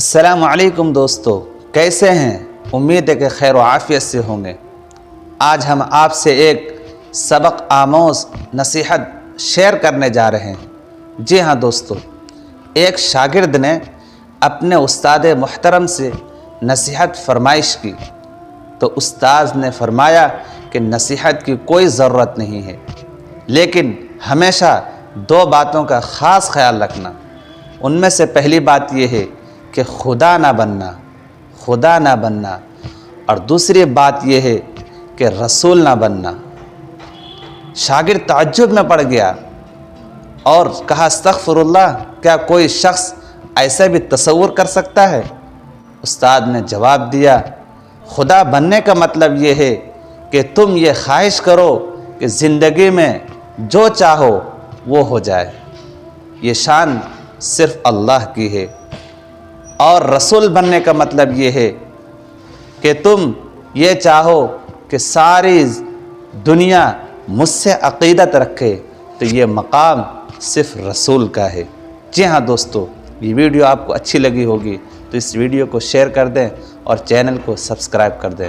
अस्सलामु अलैकुम दोस्तों, कैसे हैं? उम्मीद है कि खैर व आफ़ियत से होंगे। आज हम आपसे एक सबक आमोज़ नसीहत शेयर करने जा रहे हैं। जी हाँ दोस्तों, एक शागिर्द ने अपने उस्ताद मुहतरम से नसीहत फरमाइश की तो उस्ताद ने फरमाया कि नसीहत की कोई ज़रूरत नहीं है, लेकिन हमेशा दो बातों का ख़ास ख्याल रखना। उनमें से पहली बात यह है कि खुदा ना बनना, और दूसरी बात यह है कि रसूल ना बनना। शागिर्द ताज्जुब में पड़ गया और कहा, अस्तग़फिरुल्लाह, क्या कोई शख्स ऐसा भी तसव्वुर कर सकता है? उस्ताद ने जवाब दिया, खुदा बनने का मतलब यह है कि तुम ये ख्वाहिश करो कि ज़िंदगी में जो चाहो वो हो जाए। ये शान सिर्फ़ अल्लाह की है। और रसूल बनने का मतलब ये है कि तुम ये चाहो कि सारी दुनिया मुझसे अक़ीदत रखे, तो ये मकाम सिर्फ़ रसूल का है। जी हाँ दोस्तों, ये वीडियो आपको अच्छी लगी होगी तो इस वीडियो को शेयर कर दें और चैनल को सब्सक्राइब कर दें।